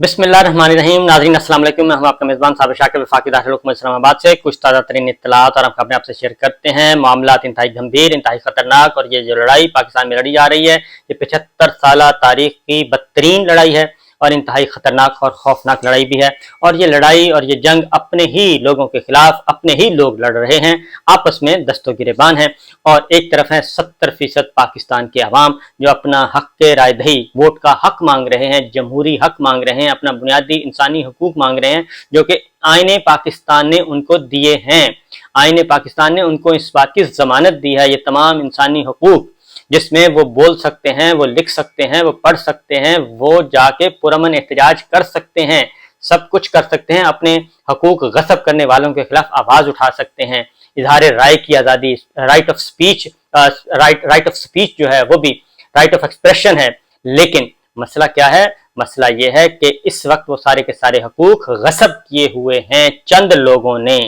बिस्मिल्लाहिर्रहमानिर्रहीम। नाज़रीन अस्सलाम वालेकुम। मैं हूं आपका मेज़बान साबिर शाकिर वफाकी दाखिल हुकूमत इस्लामाबाद से कुछ ताज़ा तरीन इत्तलात और हम अपने आप से शेयर करते हैं। मामलात इंतहाई गंभीर, इंतहाई खतरनाक, और ये जो लड़ाई पाकिस्तान में लड़ी जा रही है ये 75 साल तारीख की बदतरीन लड़ाई है और इंतहाई खतरनाक और खौफनाक लड़ाई भी है। और ये लड़ाई और ये जंग अपने ही लोगों के खिलाफ अपने ही लोग लड़ रहे हैं, आपस में दस्तों गिरेबान है। और एक तरफ है 70% पाकिस्तान के अवाम जो अपना हक के रायदही वोट का हक मांग रहे हैं, जमहूरी हक मांग रहे हैं, अपना बुनियादी इंसानी हकूक मांग रहे हैं जो कि आईने पाकिस्तान ने उनको दिए हैं। आईने पाकिस्तान ने उनको इस बात की जमानत दी है, ये तमाम इंसानी हकूक जिसमें वो बोल सकते हैं, वो लिख सकते हैं, वो पढ़ सकते हैं, वो जाके पुरअमन एहतजाज कर सकते हैं, सब कुछ कर सकते हैं, अपने हकूक गसब करने वालों के खिलाफ आवाज उठा सकते हैं। इजहार राय की आज़ादी, राइट ऑफ स्पीच जो है वो भी राइट ऑफ एक्सप्रेशन है। लेकिन मसला क्या है? मसला ये है कि इस वक्त वो सारे के सारे हकूक गसब किए हुए हैं चंद लोगों ने,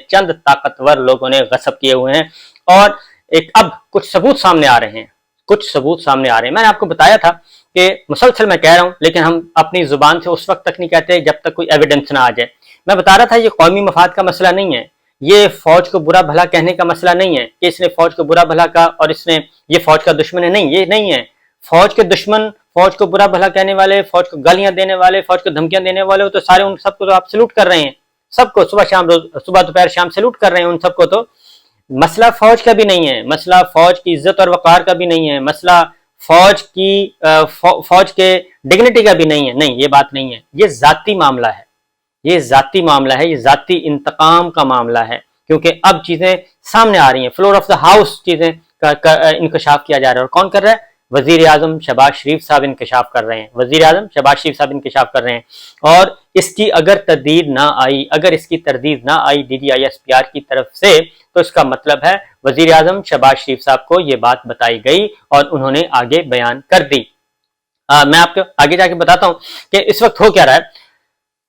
चंद ताकतवर लोगों ने गसब किए हुए हैं। और एक अब कुछ सबूत सामने आ रहे हैं, मैंने आपको बताया था कि मुसलसल मैं कह रहा हूं, लेकिन हम अपनी जुबान से उस वक्त तक नहीं कहते जब तक कोई एविडेंस ना आ जाए। मैं बता रहा था ये कौमी मफाद का मसला नहीं है, ये फौज को बुरा भला कहने का मसला नहीं है कि इसने फौज को बुरा भला कहा और इसने ये फौज का दुश्मन है। नहीं, ये नहीं है। फौज के दुश्मन, फौज को बुरा भला कहने वाले, फौज को गालियां देने वाले, फौज को धमकियां देने वाले तो सारे उन सबको तो आप सैल्यूट कर रहे हैं, सबको सुबह दोपहर शाम सैल्यूट कर रहे हैं उन सबको। तो मसला फौज का भी नहीं है, मसला फौज की इज्जत और वकार का भी नहीं है, मसला फौज के डिग्निटी का भी नहीं है। नहीं, ये बात नहीं है, ये जाती मामला है, ये जाती इंतकाम का मामला है। क्योंकि अब चीजें सामने आ रही हैं, फ्लोर ऑफ द हाउस चीजें का इंकशाफ किया जा रहा है। और कौन कर रहा है? वजीर आजम शहबाज शरीफ साहब इंकशाफ कर रहे हैं। और इसकी अगर तरदीद ना आई, अगर इसकी तरदीद ना आई DGISPR की तरफ से, तो इसका मतलब है वजीर आजम शहबाज शरीफ साहब को ये बात बताई गई और उन्होंने आगे बयान कर दी। मैं आपको आगे जाके बताता हूं कि इस वक्त हो क्या रहा है।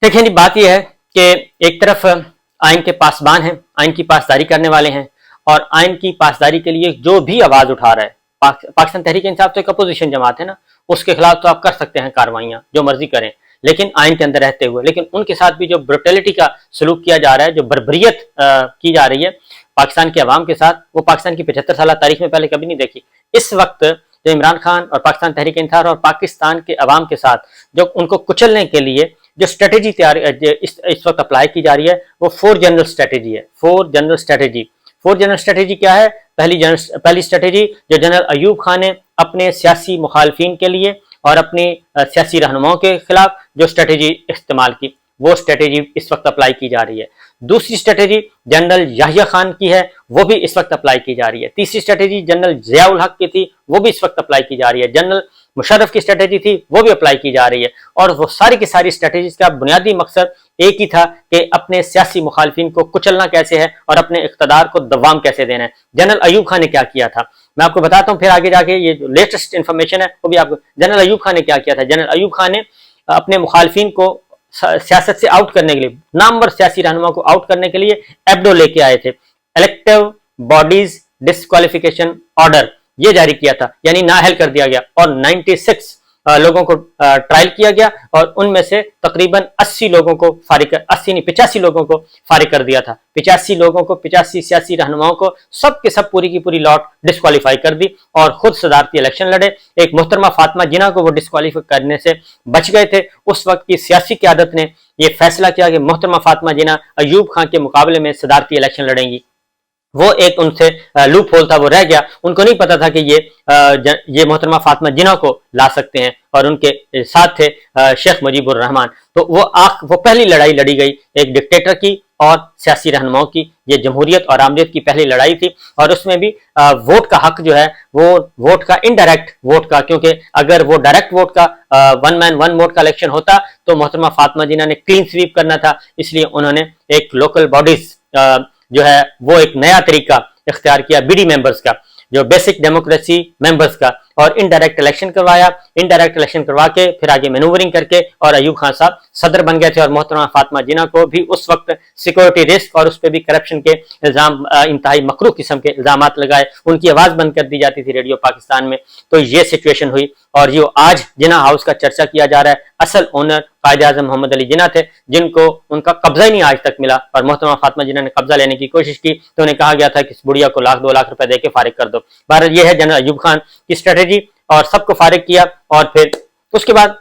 देखिए जी, बात यह है कि एक तरफ आइन के पासबान हैं, आइन की पासदारी करने वाले हैं, और आइन की पासदारी के लिए जो भी आवाज उठा रहा है, पाकिस्तान तहरीक इंसाफ तो एक अपोजिशन जमात है ना, उसके खिलाफ तो आप कर सकते हैं कार्रवाइयां, जो मर्जी करें, लेकिन आइन के अंदर रहते हुए। लेकिन उनके साथ भी जो ब्रुटलिटी का सलूक किया जा रहा है, जो बर्बरियत की जा रही है पाकिस्तान के अवाम के साथ, वो पाकिस्तान की 75 साल तारीख में पहले कभी नहीं देखी। इस वक्त जो इमरान खान और पाकिस्तान तहरीक इंसाफ और पाकिस्तान के अवाम के साथ जो उनको कुचलने के लिए जो स्ट्रेटेजी तैयार इस वक्त अप्लाई की जा रही है, वो 4 जनरल स्ट्रेटेजी है। 4 जनरल स्ट्रेटेजी क्या है? पहली स्ट्रेटेजी जो जनरल अयूब खान ने अपने सियासी मुखालफिन के लिए और अपने सियासी रहनुमाओं के खिलाफ जो स्ट्रेटेजी इस्तेमाल की, वो स्ट्रेटेजी इस वक्त अप्लाई की जा रही है। दूसरी स्ट्रेटेजी जनरल याहिया खान की है, वो भी इस वक्त अप्लाई की जा रही है। तीसरी स्ट्रेटेजी जनरल जियाउल हक की थी, वो भी इस वक्त अप्लाई की जा रही है। जनरल मुशर्रफ की स्ट्रेटेजी थी, वो भी अप्लाई की जा रही है। और वो सारी की सारी स्ट्रेटेजीज का बुनियादी मकसद एक ही था कि अपने सियासी मुखालफिन को कुचलना कैसे है और अपने इख्तदार को दवाम कैसे देना है। जनरल अयूब खान ने क्या किया था मैं आपको बताता हूँ, फिर आगे जाके ये जो लेटेस्ट इंफॉर्मेशन है वो भी आपको। जनरल अयूब खान ने क्या किया था? जनरल अयूब खान ने अपने मुखालफिन को सियासत से आउट करने के लिए, नामवर सियासी रहनुमा को आउट करने के लिए एब्डो लेके आए थे, इलेक्टिव बॉडीज डिस्क्वालिफिकेशन ऑर्डर, ये जारी किया था, यानी नाअहल कर दिया गया। और 96 लोगों को ट्रायल किया गया और उनमें से तकरीबन 80 लोगों को 85 लोगों को फारिग कर दिया था। 85 लोगों को, 85 सियासी रहनुमाओं को, सब के सब पूरी की पूरी लॉट डिस्क्वालीफाई कर दी और खुद सदारती इलेक्शन लड़े। एक मोहतरमा फातिमा जिन्ना को वो डिस्क्वालीफाई करने से बच गए थे। उस वक्त की सियासी क़यादत ने यह फैसला किया कि मोहतरमा फातिमा जिन्ना अयूब खान के मुकाबले में सदारती इलेक्शन लड़ेंगी। वो एक उनसे लूप होल था, वो रह गया। उनको नहीं पता था कि ये मोहतरमा फातिमा जिन्ना को ला सकते हैं, और उनके साथ थे शेख मुजीबुर रहमान। तो वो पहली लड़ाई लड़ी गई एक डिक्टेटर की और सियासी रहनुमाओं की। ये जमहूरियत और आमरीत की पहली लड़ाई थी। और उसमें भी वोट का हक जो है, वो वोट का, इनडायरेक्ट वोट का, क्योंकि अगर वो डायरेक्ट वोट का 1 मैन 1 वोट का इलेक्शन होता तो मोहतरमा फातिमा जिन्ना ने क्लीन स्वीप करना था। इसलिए उन्होंने एक लोकल बॉडीज जो है वो एक नया तरीका इख्तियार किया, BD मेंबर्स का। जो बेसिक डेमोक्रेसी मेंबर्स का, और इनडायरेक्ट इलेक्शन करवाया। इनडायरेक्ट इलेक्शन करवा के फिर आगे मैनूवरिंग करके और अयूब खान साहब सदर बन गए थे। और मोहतरमा फातिमा जिन्ना को भी उस वक्त सिक्योरिटी रिस्क और उस पर भी करप्शन के इल्जाम, इंतहाई मकरूह किस्म के इल्जाम लगाए, उनकी आवाज बंद कर दी जाती थी रेडियो पाकिस्तान में। तो ये सिचुएशन हुई। और जो आज जिन्ना हाउस का चर्चा किया जा रहा है, असल ओनर कायदे आजम मोहम्मद अली जिन्ना थे, जिनको उनका कब्जा ही नहीं आज तक मिला। और मोहतरमा फातिमा जिन्ना ने कब्जा लेने की कोशिश की तो उन्हें कहा गया था कि इस बुढ़िया को 1-2 लाख रुपए देके फारिग कर दो। बहरहाल ये है जनरल अयूब खान की स्ट्रेटेजी, और सबको फारिग किया। और फिर उसके बाद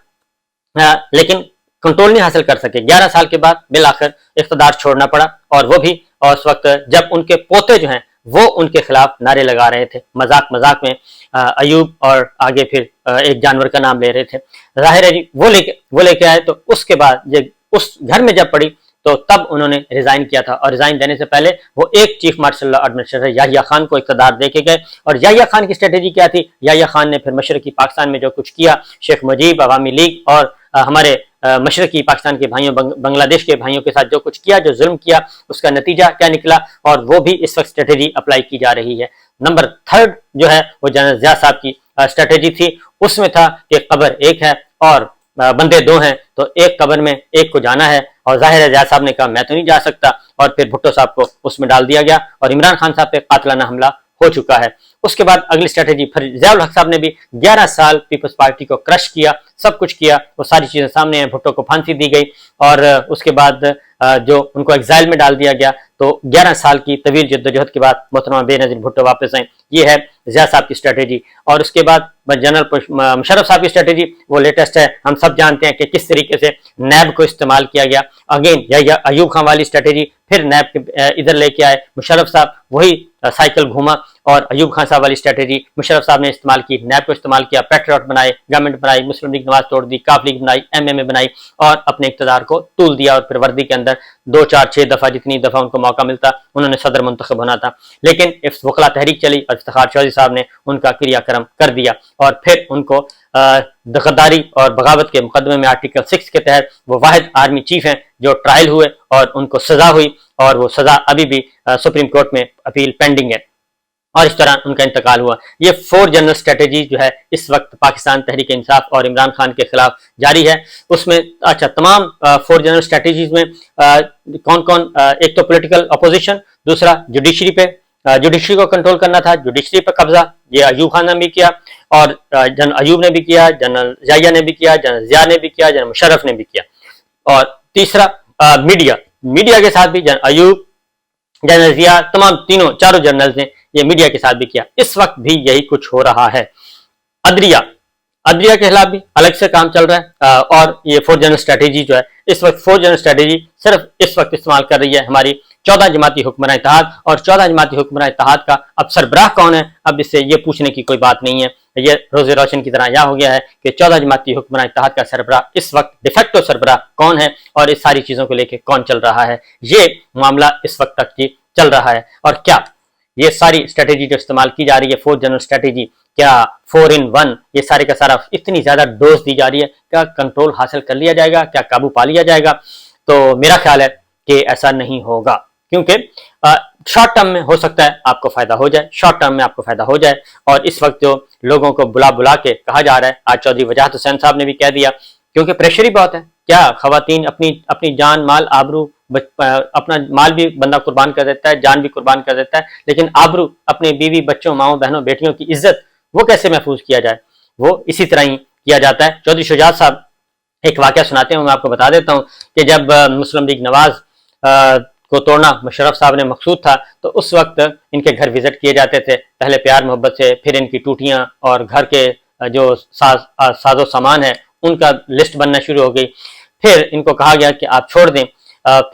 लेकिन कंट्रोल नहीं हासिल कर सके। 11 साल के बाद बिल आखिर इख्तिदार छोड़ना पड़ा, और वो भी और उस वक्त जब उनके पोते जो हैं वो उनके खिलाफ नारे लगा रहे थे, मजाक मजाक में अयूब और आगे फिर एक जानवर का नाम ले रहे थे। जाहिर है जी वो लेके आए। तो उसके बाद जब उस घर में जब पड़ी तो तब उन्होंने रिजाइन किया था, और रिजाइन देने से पहले वो एक chief martial administrator Yahya Khan को इख्तिदार दे के गए। और याहिया खान की स्ट्रेटेजी क्या थी? याहिया खान ने फिर मशरकी पाकिस्तान में जो कुछ किया, शेख मुजीब, अवामी लीग और हमारे मशरकी पाकिस्तान के भाइयों, बांग्लादेश के भाइयों के साथ जो कुछ किया, जो जुल्म किया, उसका नतीजा क्या निकला, और वो भी इस वक्त स्ट्रेटेजी अप्लाई की जा रही है। नंबर 3 जो है वो जनरल ज़िया साहब की स्ट्रेटेजी थी। उसमें था कि कब्र एक है और बंदे 2 हैं, तो एक कब्र में एक को जाना है। और जाहिर है ज़िया साहब ने कहा मैं तो नहीं जा सकता, और फिर भुट्टो साहब को उसमें डाल दिया गया, और इमरान खान साहब पे कातिलाना हमला हो चुका है। उसके बाद अगली स्ट्रेटेजी फिर ज़ियाउल हक साहब ने भी 11 साल पीपल्स पार्टी को क्रश किया, सब कुछ किया, वो सारी चीजें सामने हैं। भुट्टो को फांसी दी गई, और उसके बाद जो उनको एग्जाइल में डाल दिया गया। तो 11 साल की तवील जद्दोजहद के बाद मोहतरमा बेनजीर भुट्टो वापस आए। ये है ज़िया साहब की स्ट्रेटेजी। और उसके बाद जनरल मुशर्रफ साहब की स्ट्रेटेजी वो लेटेस्ट है। हम सब जानते हैं कि किस तरीके से नैब को इस्तेमाल किया गया। अगेन या अयूब खान वाली स्ट्रेटेजी, फिर नैब के इधर लेके आए मुशर्रफ साहब, वही साइकिल घूमा। और अयूब खान साहब वाली स्ट्रेटेजी मुशर्रफ साहब ने इस्तेमाल की, नैब को इस्तेमाल किया, पेट्रियट बनाए, गवर्नमेंट बनाई, मुस्लिम लीग नवाज तोड़ दी, काफ लीग बनाई, MMA बनाई, और अपने इक़्तिदार को तूल दिया। और फिर वर्दी के अंदर 2, 4, 6 दफा जितनी दफा उनको मौका मिलता उन्होंने सदर मुंतखब होना था। लेकिन वकला तहरीक चली और इफ्तिखार चौधरी साहब ने उनका क्रियाक्रम कर दिया, और फिर उनको गद्दारी और बगावत के मुकदमे में आर्टिकल 6 के तहत वो वाहिद आर्मी चीफ हैं जो ट्रायल हुए, और उनको सजा हुई, और वो सजा अभी भी सुप्रीम कोर्ट में अपील पेंडिंग है, और इस दौरान उनका इंतकाल हुआ। ये 4 जनरल स्ट्रेटेजी जो है इस वक्त पाकिस्तान तहरीक इंसाफ और इमरान खान के खिलाफ जारी है। उसमें अच्छा तमाम 4 जनरल स्ट्रेटेजीज में कौन कौन, एक तो पॉलिटिकल अपोजिशन, दूसरा जुडिशरी पे, जुडिशरी को कंट्रोल करना था, जुडिशरी पे कब्जा, ये अयूब खान ने भी किया, और जनरल अयूब ने भी किया, जनरल ज़िया ने भी किया, जनरल ज़िया ने भी किया, जनरल मुशर्रफ ने भी किया। और तीसरा मीडिया के साथ भी जनरल अयूब, जनरल ज़िया, तमाम चारों जनरल्स ने ये मीडिया के साथ भी किया। इस वक्त भी यही कुछ हो रहा है। अदलिया के खिलाफ भी अलग से काम चल रहा है। और ये 4 जनरल स्ट्रेटेजी जो है इस वक्त 4 जनरल स्ट्रेटेजी सिर्फ इस वक्त इस्तेमाल कर रही है हमारी 14 जमाती हुक्मरान इत्तेहाद। और 14 जमाती हुक्मरान इत्तेहाद का अब सरबराह कौन है, अब इससे ये पूछने की कोई बात नहीं है। ये रोज़े रोशन की तरह यह हो गया है कि 14 जमाती हुक्मरान इत्तेहाद का सरबराह इस वक्त डिफेक्टो सरबराह कौन है, और इस सारी चीजों को लेकर कौन चल रहा है, ये मामला इस वक्त तक की चल रहा है। और क्या ये सारी स्ट्रेटेजी जो इस्तेमाल की जा रही है 4 जनरल स्ट्रेटेजी, क्या 4 in 1, ये सारे का सारा इतनी ज्यादा डोज दी जा रही है, क्या कंट्रोल हासिल कर लिया जाएगा, क्या काबू पा लिया जाएगा? तो मेरा ख्याल है कि ऐसा नहीं होगा, क्योंकि शॉर्ट टर्म में हो सकता है आपको फायदा हो जाए, शॉर्ट टर्म में आपको फायदा हो जाए। और इस वक्त जो लोगों को बुला के कहा जा रहा है, आज चौधरी वजाहत हुसैन साहब ने भी कह दिया, क्योंकि प्रेशर ही बहुत है। क्या खवातीन अपनी जान माल आबरू, अपना माल भी बंदा कुर्बान कर देता है, जान भी कुर्बान कर देता है, लेकिन आबरू, अपने बीवी बच्चों, माओ बहनों, बेटियों की इज्जत, वो कैसे महफूज किया जाए? वो इसी तरह ही किया जाता है। चौधरी शुजात साहब एक वाकया सुनाते हैं, मैं आपको बता देता हूँ कि जब मुस्लिम लीग नवाज को तोड़ना मुशर्रफ साहब ने मकसूद था, तो उस वक्त इनके घर विजिट किए जाते थे, पहले प्यार मोहब्बत से, फिर इनकी टूटियां और घर के जो साजो सामान है उनका लिस्ट बनना शुरू हो गई। फिर इनको कहा गया कि आप छोड़ दें।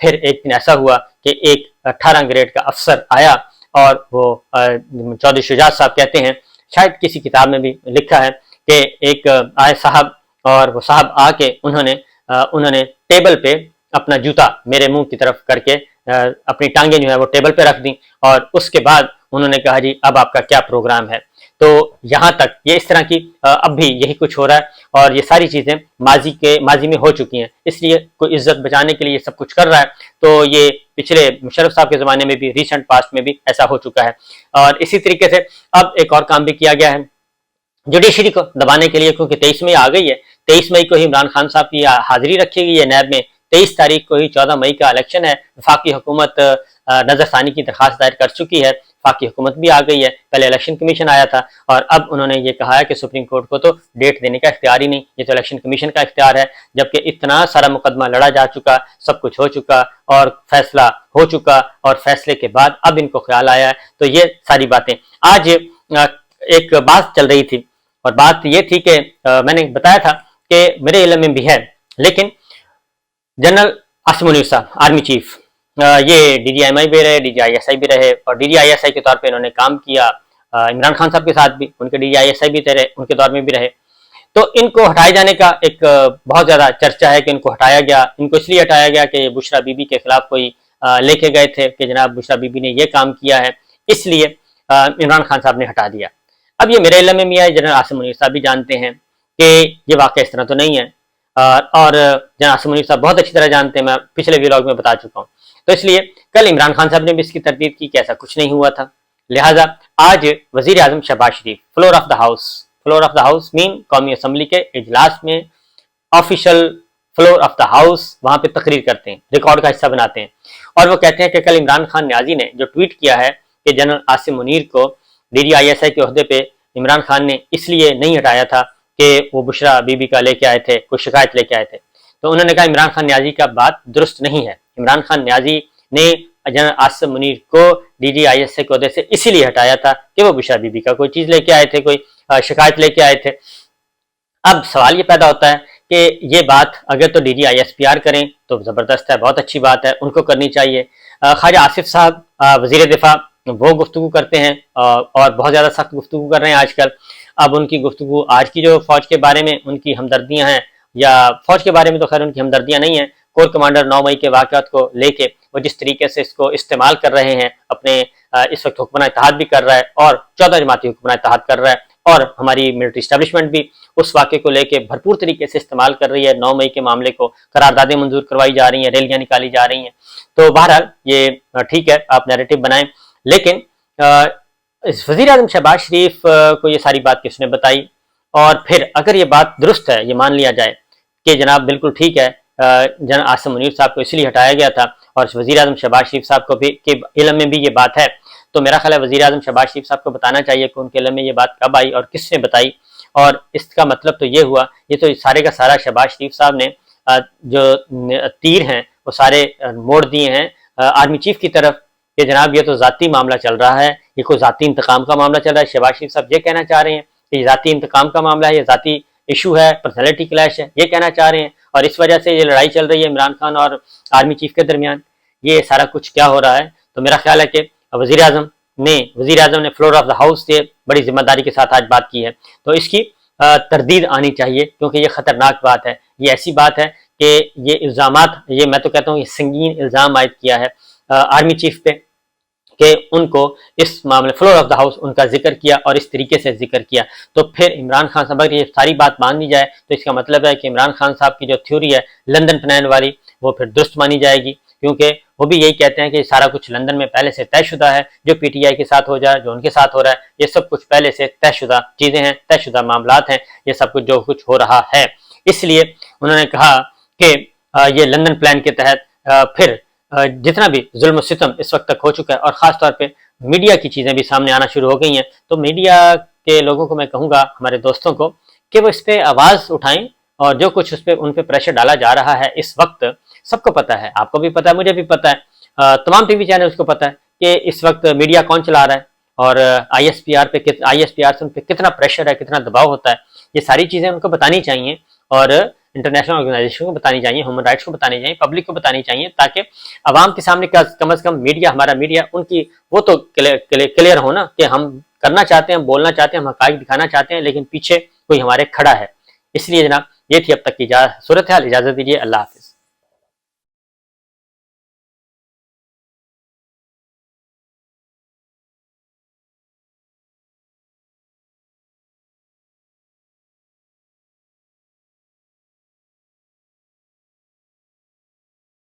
फिर एक दिन ऐसा हुआ कि एक 18 ग्रेड का अफसर आया, और वो चौधरी शुजात साहब कहते हैं, शायद किसी किताब में भी लिखा है कि एक आए साहब, और वो साहब आके उन्होंने टेबल पे अपना जूता मेरे मुंह की तरफ करके अपनी टांगें जो है वो टेबल पे रख दी, और उसके बाद उन्होंने कहा जी अब आपका क्या प्रोग्राम है? تو یہاں تک یہ اس طرح کی اب بھی یہی کچھ ہو رہا ہے، اور یہ ساری چیزیں ماضی میں ہو چکی ہیں، اس لیے کوئی عزت بچانے کے لیے یہ سب کچھ کر رہا ہے۔ تو یہ پچھلے مشرف صاحب کے زمانے میں بھی، ریسنٹ پاسٹ میں بھی ایسا ہو چکا ہے، اور اسی طریقے سے اب ایک اور کام بھی کیا گیا ہے جوڈیشری کو دبانے کے لیے، کیونکہ 23 مئی آ گئی ہے، 23 مئی کو ہی عمران خان صاحب کی حاضری رکھی گئی ہے نیب میں، 23 تاریخ کو ہی 14 مئی کا الیکشن ہے، وفاقی حکومت نظر ثانی کی درخواست دائر کر چکی ہے، وفاقی حکومت بھی آ گئی ہے، پہلے الیکشن کمیشن آیا تھا، اور اب انہوں نے یہ کہا ہے کہ سپریم کورٹ کو تو ڈیٹ دینے کا اختیار ہی نہیں، یہ تو الیکشن کمیشن کا اختیار ہے، جبکہ اتنا سارا مقدمہ لڑا جا چکا، سب کچھ ہو چکا اور فیصلہ ہو چکا، اور فیصلے کے بعد اب ان کو خیال آیا ہے۔ تو یہ ساری باتیں آج ایک بات چل رہی تھی، اور بات یہ تھی کہ میں نے بتایا تھا کہ میرے علم میں بھی ہے، لیکن جنرل عاصم منیر صاحب آرمی چیف، یہ ڈی جی ایم آئی بھی رہے، D G I S I بھی رہے، اور D G I S I کے طور پہ انہوں نے کام کیا عمران خان صاحب کے ساتھ بھی، ان کے D G I S I بھی رہے، ان کے دور میں بھی رہے۔ تو ان کو ہٹائے جانے کا ایک بہت زیادہ چرچہ ہے کہ ان کو ہٹایا گیا، ان کو اس لیے ہٹایا گیا کہ بشرا بی بی کے خلاف کوئی لے کے گئے تھے کہ جناب بشرا بی بی نے یہ کام کیا ہے، اس لیے عمران خان صاحب نے ہٹا دیا۔ اب یہ میرے علم میں بھی ہے، جنرل عاصم منیر صاحب بھی جانتے ہیں کہ یہ واقعہ اس طرح تو نہیں ہے، اور جنرل عاصم منیر صاحب بہت اچھی طرح جانتے ہیں، میں پچھلے ویلاگ میں بتا چکا ہوں۔ تو اس لیے کل عمران خان صاحب نے بھی اس کی تردید کی کہ ایسا کچھ نہیں ہوا تھا، لہٰذا آج وزیر اعظم Shehbaz Sharif floor of the house مین قومی اسمبلی کے اجلاس میں official floor of the house وہاں پہ تقریر کرتے ہیں، ریکارڈ کا حصہ بناتے ہیں، اور وہ کہتے ہیں کہ کل عمران خان نیازی نے جو ٹویٹ کیا ہے کہ جنرل عاصم منیر کو D G I S I کے عہدے پہ عمران خان نے اس لیے نہیں ہٹایا تھا کہ وہ بشرا بی بی کا لے کے آئے تھے، کوئی شکایت لے کے آئے تھے، تو انہوں نے کہا عمران خان نیازی کا بات درست نہیں ہے، عمران خان نیازی نے جنرل عاصم منیر کو D G I S I کے عہدے سے اسی لیے ہٹایا تھا کہ وہ بشرا بی بی کا کوئی چیز لے کے آئے تھے، کوئی شکایت لے کے آئے تھے۔ اب سوال یہ پیدا ہوتا ہے کہ یہ بات اگر تو D G I S P R کریں تو زبردست ہے، بہت اچھی بات ہے، ان کو کرنی چاہیے۔ خواجہ آصف صاحب وزیر دفاع وہ گفتگو کرتے ہیں اور بہت زیادہ سخت گفتگو کر رہے ہیں آج کل۔ اب ان کی گفتگو آج کی جو فوج کے بارے میں ان کی ہمدردیاں ہیں، یا فوج کے بارے میں تو خیر ان کی ہمدردیاں نہیں ہیں، کور کمانڈر 9 مئی کے واقعات کو لے کے وہ جس طریقے سے اس کو استعمال کر رہے ہیں اپنے، اس وقت حکمران اتحاد بھی کر رہا ہے اور 14 جماعتی حکمران اتحاد کر رہا ہے، اور ہماری ملٹری اسٹیبلشمنٹ بھی اس واقعے کو لے کے بھرپور طریقے سے استعمال کر رہی ہے۔ 9 مئی کے معاملے کو قراردادیں منظور کروائی جا رہی ہیں، ریلیاں نکالی جا رہی ہیں، تو بہرحال یہ ٹھیک ہے، آپ نیریٹو بنائیں، لیکن وزیر اعظم شہباز شریف کو یہ ساری بات کس نے بتائی؟ اور پھر اگر یہ بات درست ہے، یہ مان لیا جائے کہ جناب بالکل ٹھیک ہے، جناب عاصم منیر صاحب کو اس لیے ہٹایا گیا تھا، اور وزیر اعظم شہباز شریف صاحب کو بھی کے علم میں بھی یہ بات ہے، تو میرا خیال ہے وزیر اعظم شہباز شریف صاحب کو بتانا چاہیے کہ ان کے علم میں یہ بات کب آئی اور کس نے بتائی، اور اس کا مطلب تو یہ ہوا، یہ تو سارے کا سارا شہباز شریف صاحب نے جو تیر ہیں وہ سارے موڑ دیے ہیں آرمی چیف کی طرف کہ جناب یہ تو ذاتی معاملہ چل رہا ہے، یہ کوئی ذاتی انتقام کا معاملہ چل رہا ہے۔ شہباز شریف صاحب یہ کہنا چاہ رہے ہیں کہ یہ ذاتی انتقام کا معاملہ ہے، یہ ذاتی ایشو ہے، پرسنالٹی کلیش ہے، یہ کہنا چاہ رہے ہیں، اور اس وجہ سے یہ لڑائی چل رہی ہے عمران خان اور آرمی چیف کے درمیان، یہ سارا کچھ کیا ہو رہا ہے؟ تو میرا خیال ہے کہ وزیر اعظم نے فلور آف دا ہاؤس سے بڑی ذمہ داری کے ساتھ آج بات کی ہے، تو اس کی تردید آنی چاہیے، کیونکہ یہ خطرناک بات ہے، یہ ایسی بات ہے کہ یہ الزامات، یہ میں تو کہتا ہوں یہ سنگین الزام عائد کیا ہے آرمی چیف پہ کہ ان کو اس معاملے فلور آف دا ہاؤس ان کا ذکر کیا اور اس طریقے سے ذکر کیا، تو پھر عمران خان صاحب اگر یہ ساری بات مان لی جائے تو اس کا مطلب ہے کہ عمران خان صاحب کی جو تھیوری ہے لندن پلان والی وہ پھر درست مانی جائے گی، کیونکہ وہ بھی یہی کہتے ہیں کہ سارا کچھ لندن میں پہلے سے طے شدہ ہے، جو پی ٹی آئی کے ساتھ ہو جائے، جو ان کے ساتھ ہو رہا ہے، یہ سب کچھ پہلے سے طے شدہ چیزیں ہیں، طے شدہ معاملات ہیں، یہ سب کچھ جو کچھ ہو رہا ہے۔ اس لیے انہوں نے کہا کہ یہ لندن پلان کے تحت پھر جتنا بھی ظلم و ستم اس وقت تک ہو چکا ہے، اور خاص طور پہ میڈیا کی چیزیں بھی سامنے آنا شروع ہو گئی ہیں، تو میڈیا کے لوگوں کو میں کہوں گا، ہمارے دوستوں کو، کہ وہ اس پہ آواز اٹھائیں، اور جو کچھ اس پہ ان پہ پریشر ڈالا جا رہا ہے اس وقت، سب کو پتہ ہے، آپ کو بھی پتہ ہے، مجھے بھی پتہ ہے، تمام ٹی وی چینلز کو پتہ ہے کہ اس وقت میڈیا کون چلا رہا ہے، اور آئی ایس پی آر سے ان پہ کتنا پریشر ہے، کتنا دباؤ ہوتا ہے، یہ ساری چیزیں ان کو بتانی چاہیے، اور انٹرنیشنل آرگنائزیشن کو بتانی چاہیے، ہیومن رائٹس کو بتانی چاہیے، پبلک کو بتانی چاہیے، تاکہ عوام کے سامنے کم از کم میڈیا، ہمارا میڈیا، ان کی وہ تو کلیئر ہو نا کہ ہم کرنا چاہتے ہیں، بولنا چاہتے ہیں، ہم حقائق دکھانا چاہتے ہیں، لیکن پیچھے کوئی ہمارے کھڑا ہے۔ اس لیے جناب یہ تھی اب تک کی صورتحال، اجازت دیجیے، اللہ حافظ۔